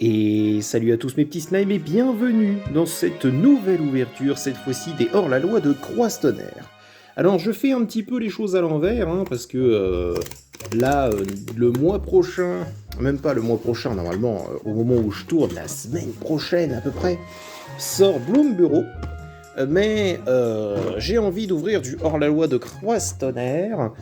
Et salut à tous mes petits slimes et bienvenue dans cette nouvelle ouverture, cette fois-ci des hors-la-loi de Croistonnerre. Alors je fais un petit peu les choses à l'envers, hein, parce que là, le mois prochain, même pas le mois prochain normalement, au moment où je tourne, la semaine prochaine à peu près, sort Bloom Bureau. Mais j'ai envie d'ouvrir du hors-la-loi de Croistonnerre,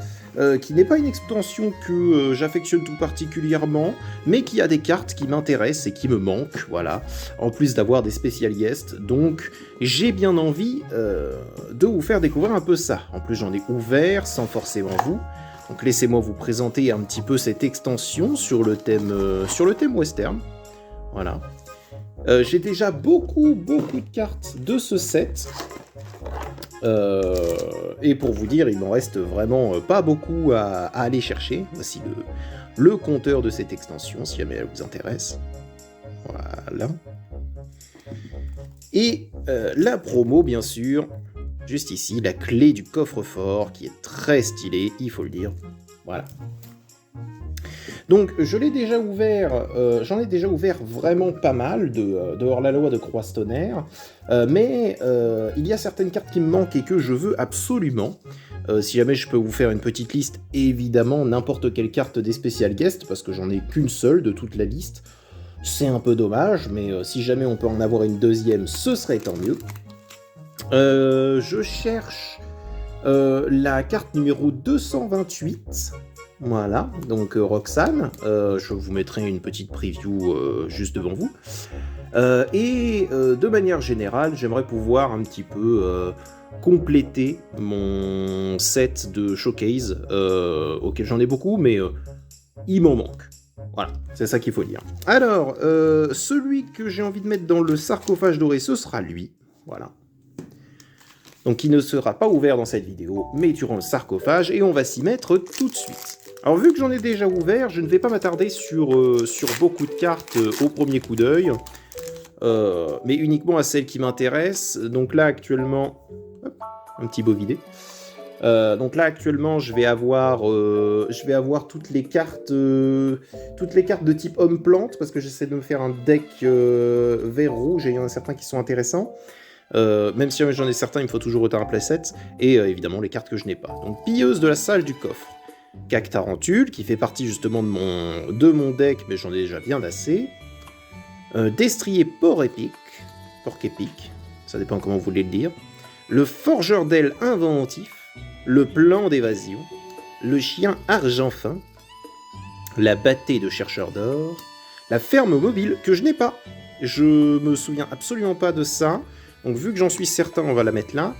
qui n'est pas une extension que j'affectionne tout particulièrement, mais qui a des cartes qui m'intéressent et qui me manquent, voilà, en plus d'avoir des special guests, donc j'ai bien envie de vous faire découvrir un peu ça. En plus j'en ai ouvert sans forcément vous, donc laissez-moi vous présenter un petit peu cette extension sur le thème western, voilà. J'ai déjà beaucoup de cartes de ce set. Et pour vous dire, il m'en reste vraiment pas beaucoup à aller chercher. Voici le compteur de cette extension, si jamais elle vous intéresse. Voilà. Et la promo, bien sûr, juste ici, la clé du coffre-fort, qui est très stylée, il faut le dire. Voilà. Donc j'en ai déjà ouvert vraiment pas mal de hors-la-loi de Croistonnerre, mais il y a certaines cartes qui me manquent et que je veux absolument. Si jamais je peux vous faire une petite liste, évidemment n'importe quelle carte des special guests, parce que j'en ai qu'une seule de toute la liste. C'est un peu dommage, mais si jamais on peut en avoir une deuxième, ce serait tant mieux. Je cherche la carte numéro 228. Voilà, donc Roxane, je vous mettrai une petite preview juste devant vous. Et de manière générale, j'aimerais pouvoir un petit peu compléter mon set de showcase, auquel j'en ai beaucoup, mais il m'en manque. Voilà, c'est ça qu'il faut dire. Alors, celui que j'ai envie de mettre dans le sarcophage doré, ce sera lui. Voilà. Donc il ne sera pas ouvert dans cette vidéo, mais durant le sarcophage, et on va s'y mettre tout de suite. Alors vu que j'en ai déjà ouvert, je ne vais pas m'attarder sur beaucoup de cartes au premier coup d'œil, mais uniquement à celles qui m'intéressent. Donc là actuellement, hop, un petit beau vidé. Donc là actuellement je vais avoir toutes les cartes de type homme-plante, parce que j'essaie de me faire un deck vert-rouge, et il y en a certains qui sont intéressants. Même si j'en ai certains, il me faut toujours autant un playset, et évidemment les cartes que je n'ai pas. Donc pilleuse de la salle du coffre. Cactarantule, qui fait partie justement de mon deck, mais j'en ai déjà bien assez. Destrier porc épique, ça dépend comment vous voulez le dire. Le forgeur d'ailes inventif, le plan d'évasion, le chien argent fin, la bâtée de chercheur d'or, la ferme mobile, que je n'ai pas. Je me souviens absolument pas de ça, donc vu que j'en suis certain, on va la mettre là.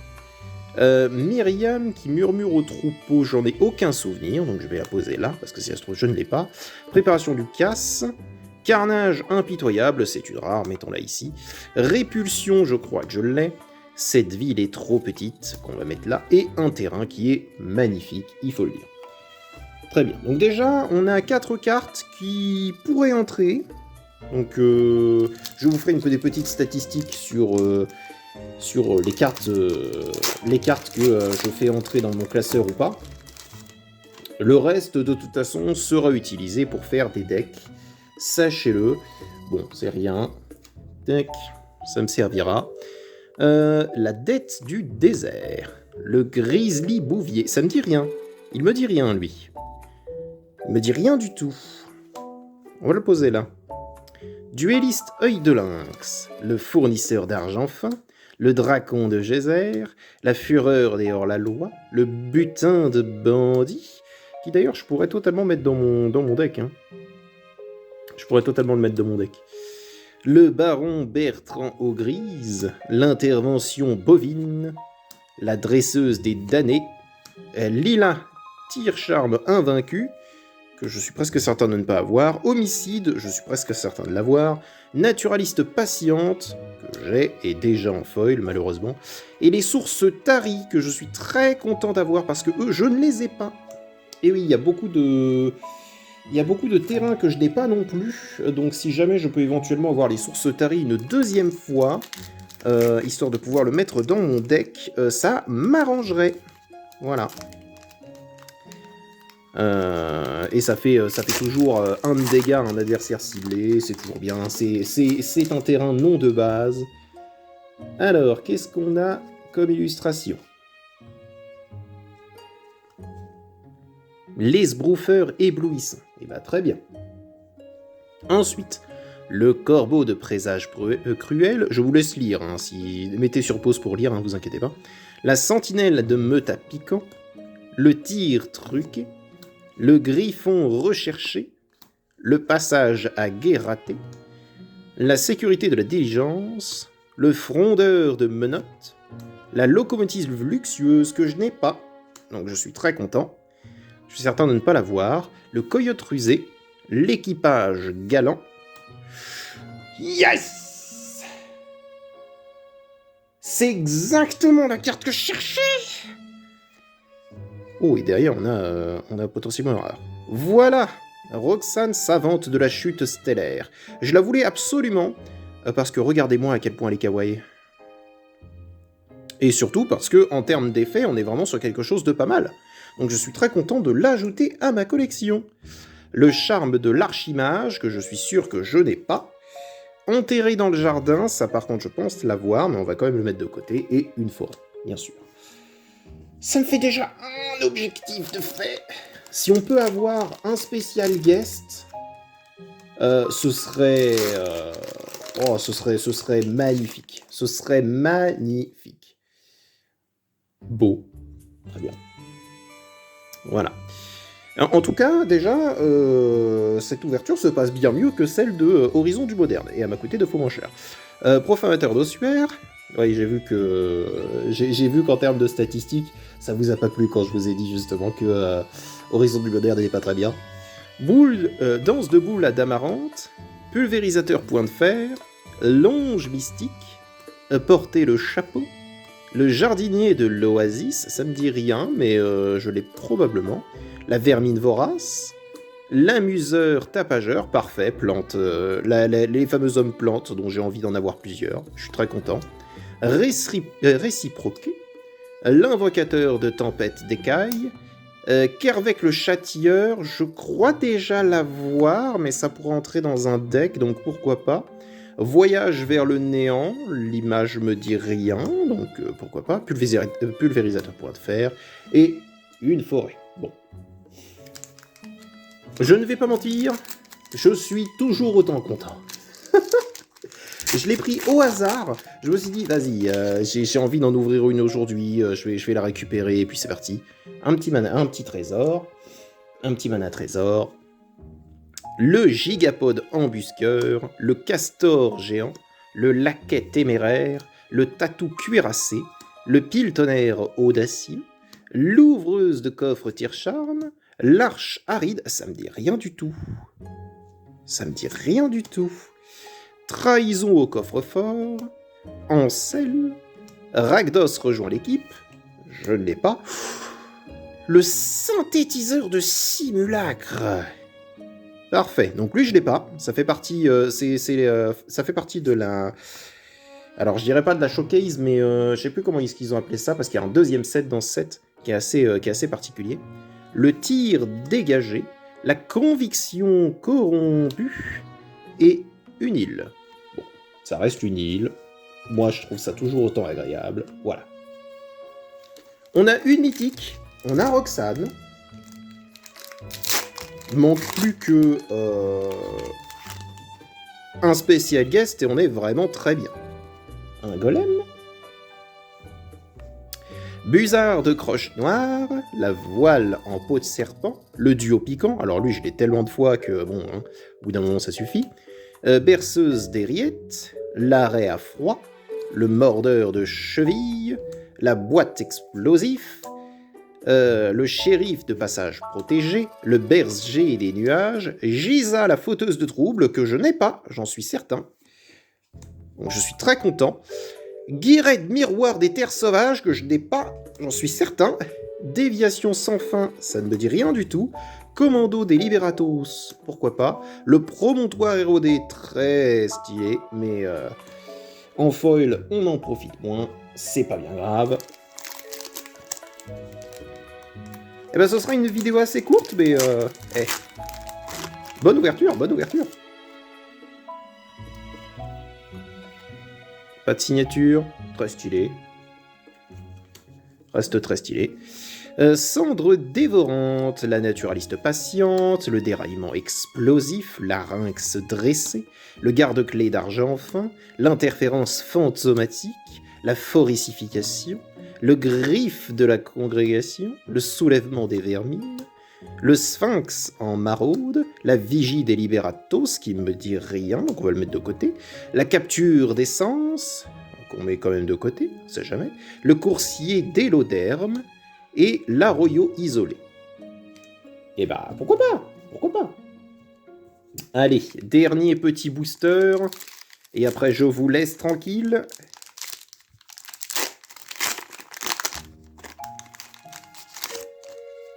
Myriam qui murmure au troupeau, j'en ai aucun souvenir, donc je vais la poser là, parce que si elle se trouve, je ne l'ai pas. Préparation du casse. Carnage impitoyable, c'est une rare, mettons-la ici. Répulsion, je crois que je l'ai. Cette ville est trop petite, qu'on va mettre là. Et un terrain qui est magnifique, il faut le dire. Très bien, donc déjà, on a 4 cartes qui pourraient entrer. Donc je vous ferai des petites statistiques sur les cartes que je fais entrer dans mon classeur ou pas. Le reste, de toute façon, sera utilisé pour faire des decks. Sachez-le. Bon, c'est rien. Tac, ça me servira. La dette du désert. Le grizzly bouvier. Ça me dit rien. Il me dit rien, lui. Il me dit rien du tout. On va le poser là. Duelliste œil de lynx. Le fournisseur d'argent fin. Le dracon de Geyser, la fureur des hors-la-loi, le butin de bandit, qui d'ailleurs je pourrais totalement mettre dans mon deck. Hein. Je pourrais totalement le mettre dans mon deck. Le baron Bertrand aux grises, l'intervention bovine, la dresseuse des damnés, Lila tire-charme invaincu, que je suis presque certain de ne pas avoir, homicide, je suis presque certain de l'avoir, naturaliste patiente, que j'ai, et déjà en foil malheureusement, et les sources taries, que je suis très content d'avoir, parce que eux, je ne les ai pas. Et oui, il y a beaucoup de terrains que je n'ai pas non plus, donc si jamais je peux éventuellement avoir les sources taries une deuxième fois, histoire de pouvoir le mettre dans mon deck, ça m'arrangerait. Voilà. Et ça fait toujours un de dégâts à un adversaire ciblé, c'est toujours bien, c'est un terrain non de base. Alors, qu'est-ce qu'on a comme illustration? Les sbroufeurs éblouissants. Et bah très bien. Ensuite, le corbeau de présage cruel, je vous laisse lire, hein, mettez sur pause pour lire, hein, vous inquiétez pas. La sentinelle de meute à piquant, le tir truqué, le griffon recherché, le passage à guet raté, la sécurité de la diligence, le frondeur de menottes, la locomotive luxueuse que je n'ai pas, donc je suis très content, je suis certain de ne pas l'avoir, le coyote rusé, l'équipage galant. Yes! C'est exactement la carte que je cherchais! Oh, et derrière, on a potentiellement une erreur. Voilà! Roxane savante de la chute stellaire. Je la voulais absolument, parce que regardez-moi à quel point elle est kawaii. Et surtout parce que, en termes d'effet, on est vraiment sur quelque chose de pas mal. Donc je suis très content de l'ajouter à ma collection. Le charme de l'archimage, que je suis sûr que je n'ai pas. Enterré dans le jardin, ça par contre je pense l'avoir, mais on va quand même le mettre de côté. Et une forêt, bien sûr. Ça me fait déjà un objectif de fait. Si on peut avoir un spécial guest, ce serait magnifique. Ce serait magnifique. Beau. Très bien. Voilà. En tout cas, déjà, cette ouverture se passe bien mieux que celle de Horizon du Moderne, et elle m'a coûté 2 fois moins cher. Profanateur d'ossuaire, oui, j'ai vu qu'en termes de statistiques, ça vous a pas plu quand je vous ai dit justement que Horizon du Moderne n'est pas très bien. Boule, danse de boule à Damarante, pulvérisateur point de fer, longe mystique, porter le chapeau, le jardinier de l'oasis, ça me dit rien, mais je l'ai probablement. La vermine vorace, l'amuseur tapageur, parfait, plante, les fameux hommes plantes dont j'ai envie d'en avoir plusieurs, je suis très content. Réciproqué, l'invocateur de tempête d'écailles, Kervec le châtilleur, je crois déjà l'avoir, mais ça pourrait entrer dans un deck, donc pourquoi pas. Voyage vers le néant, l'image me dit rien, donc pourquoi pas. Pulvérisateur point de fer, et une forêt. Bon. Je ne vais pas mentir, je suis toujours autant content. Je l'ai pris au hasard, je me suis dit, vas-y, j'ai envie d'en ouvrir une aujourd'hui, je vais la récupérer, et puis c'est parti. Un petit trésor, un petit mana trésor, le gigapode embusqueur, le castor géant, le laquais téméraire, le tatou cuirassé, le pile-tonnerre audacieux, l'ouvreuse de coffre tire-charme, l'arche aride, ça me dit rien du tout. Ça me dit rien du tout. Trahison au coffre-fort, Ancel, Ragdos rejoint l'équipe, je ne l'ai pas. Le synthétiseur de simulacre. Parfait, donc lui je l'ai pas, ça fait partie, ça fait partie de la... Alors je dirais pas de la showcase, mais je sais plus comment ils ont appelé ça, parce qu'il y a un deuxième set dans ce set qui est assez particulier. Le tir dégagé, la conviction corrompue, et une île. Bon, ça reste une île, moi je trouve ça toujours autant agréable, voilà. On a une mythique, on a Roxane, il manque plus que un spécial guest et on est vraiment très bien. Un golem, Busard de croche noire, la voile en peau de serpent, le duo piquant, alors lui je l'ai tellement de fois que bon, hein, au bout d'un moment ça suffit, berceuse des rillettes, l'arrêt à froid, le mordeur de cheville, la boîte explosif, le shérif de passage protégé, le berger des nuages, Giza la fauteuse de troubles que je n'ai pas, j'en suis certain. Donc je suis très content. Guirette miroir des terres sauvages que je n'ai pas, j'en suis certain. Déviation sans fin, ça ne me dit rien du tout. Commando des Liberatos, pourquoi pas. Le promontoire érodé, très stylé, mais en foil, on en profite moins, c'est pas bien grave. Eh ben, ce sera une vidéo assez courte, mais bonne ouverture, bonne ouverture. Pas de signature, très stylé. Reste très stylé. Cendre dévorante, la naturaliste patiente, le déraillement explosif, larynx dressé, le garde-clé d'argent fin, l'interférence fantomatique, la phoricification, le griffe de la congrégation, le soulèvement des vermines, le sphinx en maraude, la vigie des liberatos qui me dit rien, donc on va le mettre de côté, la capture d'essence, qu'on met quand même de côté, on sait jamais, le coursier d'éloderme, et l'arroyo isolé. Et bah, pourquoi pas? Pourquoi pas? Allez, dernier petit booster, et après je vous laisse tranquille.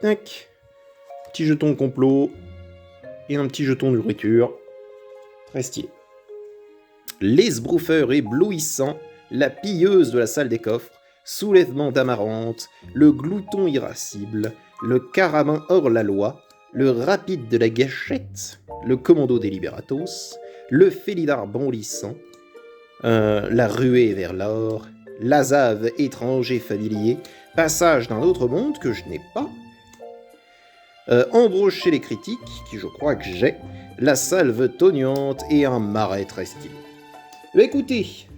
Tac. Petit jeton complot, et un petit jeton de nourriture. Très stylé. L'esbroufeur éblouissant, la pilleuse de la salle des coffres, soulèvement d'amarante, le glouton irascible, le caramin hors la loi, le rapide de la gâchette, le commando des liberatos, le félidar bondissant, la ruée vers l'or, l'azave étranger familier, passage d'un autre monde que je n'ai pas, embrocher les critiques, qui je crois que j'ai, la salve tognante et un marais très stylé. Bah écoutez,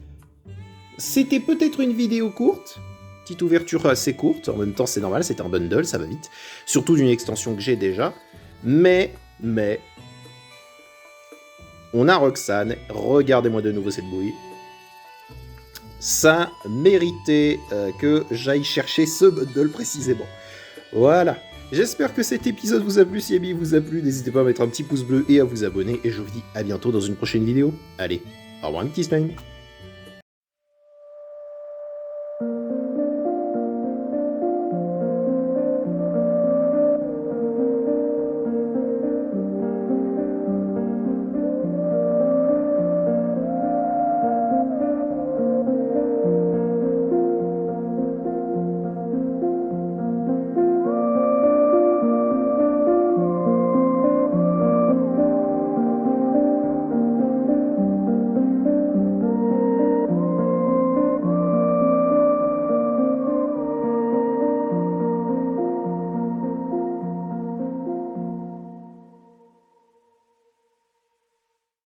c'était peut-être une vidéo courte, petite ouverture assez courte, en même temps c'est normal, c'était un bundle, ça va vite, surtout d'une extension que j'ai déjà, mais, on a Roxane, regardez-moi de nouveau cette bouille, ça méritait que j'aille chercher ce bundle précisément. Voilà, j'espère que cet épisode vous a plu, si il vous a plu, n'hésitez pas à mettre un petit pouce bleu et à vous abonner, et je vous dis à bientôt dans une prochaine vidéo. Allez, au revoir une petite semaine.